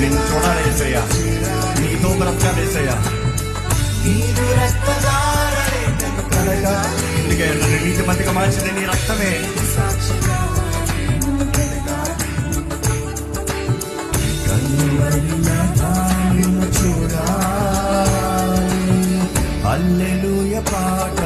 నిన్ను చూడాలి యేసయ్యా, నీతో బ్రతకాలి యేసయ్యా. ఎందుకే నన్ను నీతి మందిగా మార్చింది నీ రక్తమే. చూడాలి హల్లెలూయా పాట